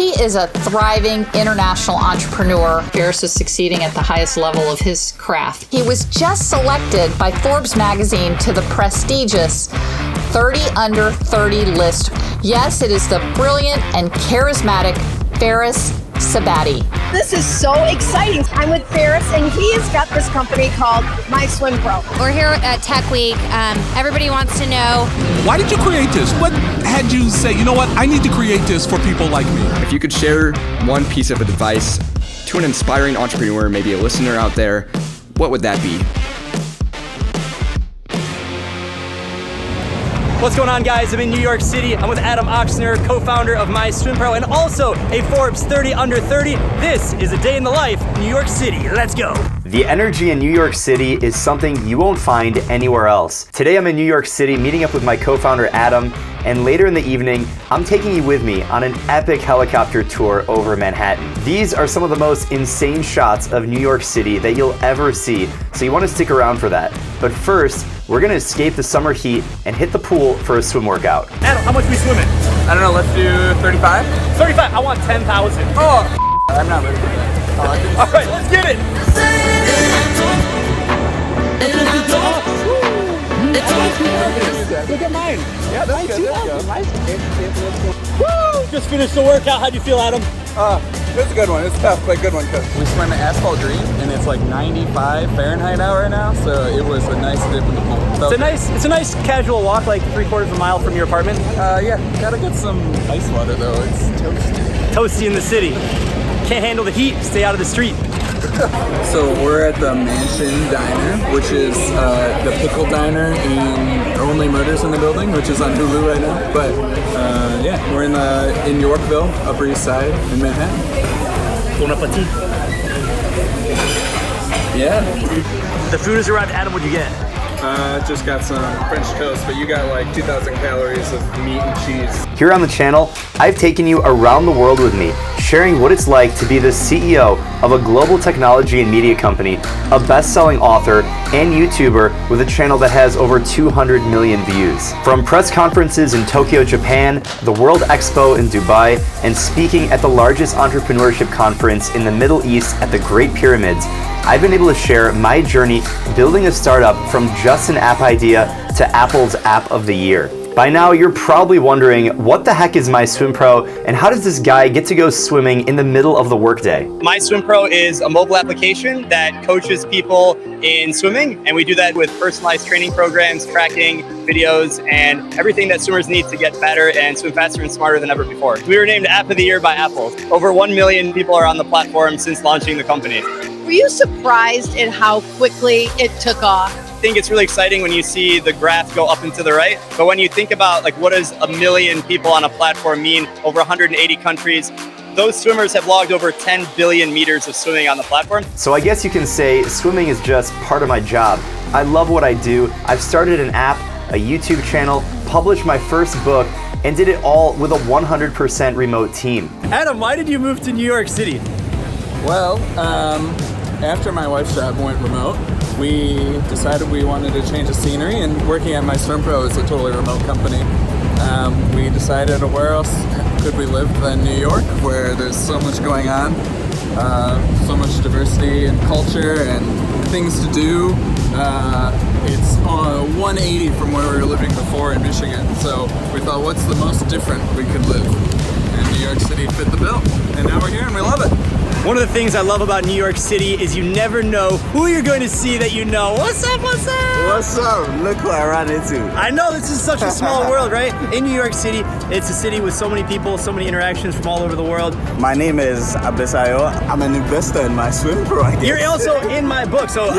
He is a thriving international entrepreneur. Ferris is succeeding at the highest level of his craft. He was just selected by Forbes magazine to the prestigious 30 Under 30 list. Yes, it is the brilliant and charismatic Ferris Ksebati. This is so exciting. I'm with Ferris, and he has got this company called MySwimPro. We're here at Tech Week. Everybody wants to know, why did you create this? What had you say, you know what, I need to create this for people like me? If you could share one piece of advice to an inspiring entrepreneur, maybe a listener out there, what would that be? What's going on, guys? I'm in New York City. I'm with Adam Oxner, co-founder of MySwimPro and also a Forbes 30 Under 30. This is a day in the life in New York City. Let's go. The energy in New York City is something you won't find anywhere else. Today I'm in New York City meeting up with my co-founder Adam, and later in the evening, I'm taking you with me on an epic helicopter tour over Manhattan. These are some of the most insane shots of New York City that you'll ever see, so you want to stick around for that. But first, we're gonna escape the summer heat and hit the pool for a swim workout. Adam, how much are we swimming? I don't know, let's do 35? 35, I want 10,000. Oh, I'm not ready for that. All right, let's get it. Look at mine. Yeah, that's good. Woo! Just finished the workout. How'd you feel, Adam? It's a good one. It's tough, but good one, Coach. We swam at Asphalt Green, and it's like 95 Fahrenheit out right now, so it was a nice dip in the pool. It's a nice casual walk, like 3/4 of a mile from your apartment. Yeah, gotta get some ice water though. It's toasty. Toasty in the city. Can't handle the heat. Stay out of the street. So we're at the Mansion Diner, which is the pickle diner in Only Murders in the Building, which is on Hulu right now. But yeah, we're in Yorkville, Upper East Side, in Manhattan. Bon appetit. Yeah. The food is arrived. Adam, what'd you get? Just got some French toast, but you got like 2,000 calories of meat and cheese. Here on the channel, I've taken you around the world with me, sharing what it's like to be the CEO of a global technology and media company, a best-selling author, and YouTuber with a channel that has over 200 million views. From press conferences in Tokyo, Japan, the World Expo in Dubai, and speaking at the largest entrepreneurship conference in the Middle East at the Great Pyramids, I've been able to share my journey building a startup from just an app idea to Apple's App of the Year. By now, you're probably wondering, what the heck is MySwimPro, and how does this guy get to go swimming in the middle of the workday? MySwimPro is a mobile application that coaches people in swimming, and we do that with personalized training programs, tracking, videos, and everything that swimmers need to get better and swim faster and smarter than ever before. We were named App of the Year by Apple. Over 1 million people are on the platform since launching the company. Were you surprised at how quickly it took off? I think it's really exciting when you see the graph go up and to the right. But when you think about like what does 1 million people on a platform mean, over 180 countries, those swimmers have logged over 10 billion meters of swimming on the platform. So I guess you can say swimming is just part of my job. I love what I do. I've started an app, a YouTube channel, published my first book, and did it all with a 100% remote team. Adam, why did you move to New York City? Well, after my wife's job went remote, we decided we wanted to change the scenery, and working at MySwimPro is a totally remote company. We decided where else could we live than New York, where there's so much going on, so much diversity and culture and things to do. It's 180 from where we were living before in Michigan, so we thought, what's the most different we could live? And New York City fit the bill, and now we're here and we love it. One of the things I love about New York City is you never know who you're going to see that you know. What's up, what's up? What's up? Look who I ran into. I know, this is such a small world, right? In New York City, it's a city with so many people, so many interactions from all over the world. My name is Abisayo. I'm an investor in MySwimPro, I guess. You're also in my book, so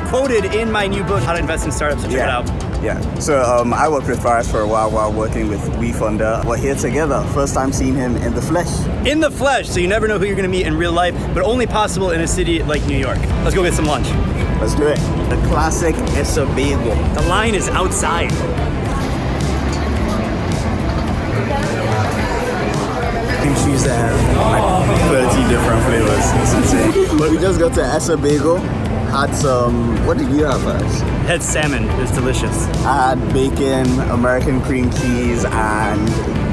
quoted in my new book, How to Invest in Startups, so check it out. Yeah, so I worked with Faraz for a while working with WeFunder. We're here together, first time seeing him in the flesh. In the flesh, so you never know who you're gonna meet in real life, but only possible in a city like New York. Let's go get some lunch. Let's do it. The classic Ksebati. The line is outside. Cheese that has like 30 different flavors. It's insane. But we just got to Ksebati. Had some, what did you have first? Had salmon, it was delicious. I had bacon, American cream cheese, and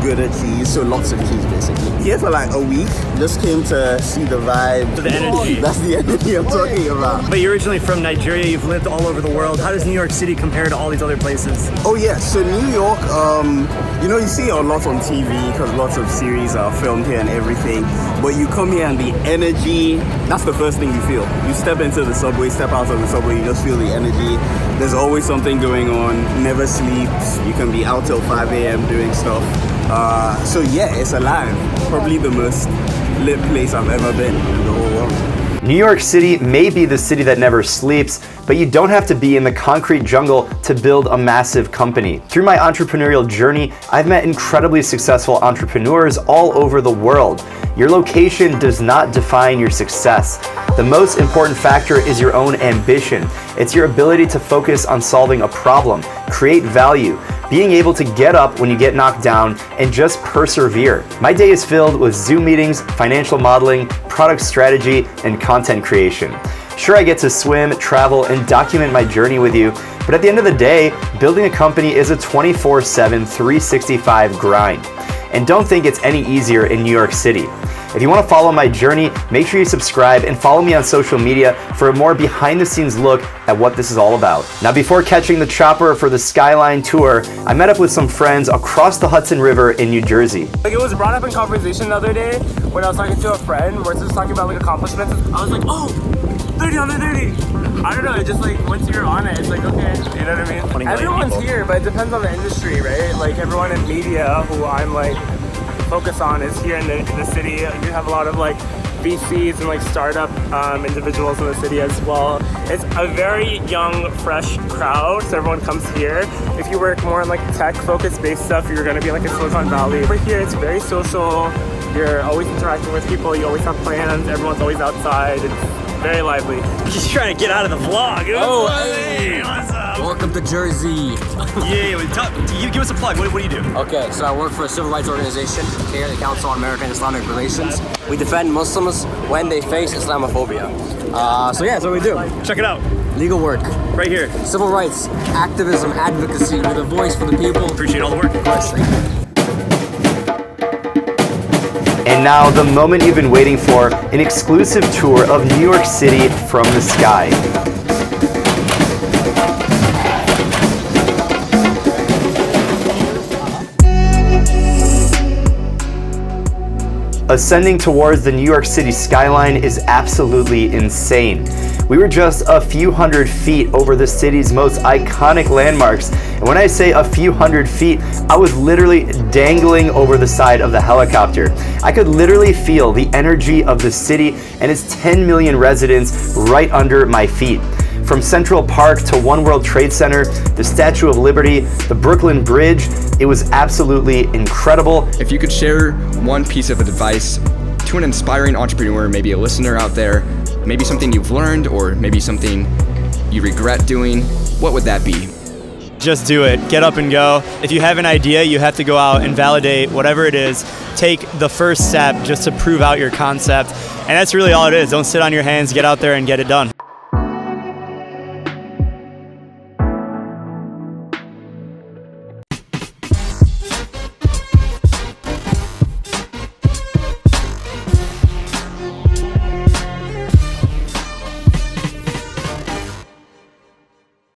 good at cheese, so lots of cheese basically. Here for like a week, just came to see the vibe. So the energy. That's the energy I'm talking about. But you're originally from Nigeria, you've lived all over the world. How does New York City compare to all these other places? Oh yeah, so New York, you see a lot on TV because lots of series are filmed here and everything. But you come here and the energy, that's the first thing you feel. You step into the subway, step out of the subway, you just feel the energy. There's always something going on, never sleeps. You can be out till 5 a.m. doing stuff. So yeah, it's alive. Probably the most lit place I've ever been in the whole world. New York City may be the city that never sleeps, but you don't have to be in the concrete jungle to build a massive company. Through my entrepreneurial journey, I've met incredibly successful entrepreneurs all over the world. Your location does not define your success. The most important factor is your own ambition. It's your ability to focus on solving a problem, create value, being able to get up when you get knocked down, and just persevere. My day is filled with Zoom meetings, financial modeling, product strategy, and content creation. Sure, I get to swim, travel, and document my journey with you, but at the end of the day, building a company is a 24/7, 365 grind. And don't think it's any easier in New York City. If you want to follow my journey, make sure you subscribe and follow me on social media for a more behind-the-scenes look at what this is all about. Now, before catching the chopper for the Skyline Tour, I met up with some friends across the Hudson River in New Jersey. It was brought up in conversation the other day when I was talking to a friend. We're just talking about accomplishments. I was like, oh, 30 under 30. I don't know, it just once you're on it, it's okay, you know what I mean? Everyone's here, but it depends on the industry, right? Everyone in media who I'm focus on is here in the city. You have a lot of VCs and startup individuals in the city as well. It's a very young, fresh crowd, so everyone comes here. If you work more on tech-focused based stuff, you're gonna be in Silicon Valley. Over here, it's very social. You're always interacting with people. You always have plans. Everyone's always outside. It's very lively. He's trying to get out of the vlog. Oh, hey, what's up? Welcome to Jersey. Yeah, give us a plug. What do you do? Okay, so I work for a civil rights organization here, the Council on American Islamic Relations. We defend Muslims when they face Islamophobia. So yeah, that's what we do. Check it out. Legal work. Right here. Civil rights, activism, advocacy, with a voice for the people. Appreciate all the work. And now, the moment you've been waiting for, an exclusive tour of New York City from the sky. Ascending towards the New York City skyline is absolutely insane. We were just a few hundred feet over the city's most iconic landmarks. And when I say a few hundred feet, I was literally dangling over the side of the helicopter. I could literally feel the energy of the city and its 10 million residents right under my feet. From Central Park to One World Trade Center, the Statue of Liberty, the Brooklyn Bridge, it was absolutely incredible. If you could share one piece of advice to an inspiring entrepreneur, maybe a listener out there, maybe something you've learned or maybe something you regret doing, what would that be? Just do it. Get up and go. If you have an idea, you have to go out and validate whatever it is. Take the first step just to prove out your concept. And that's really all it is. Don't sit on your hands. Get out there and get it done.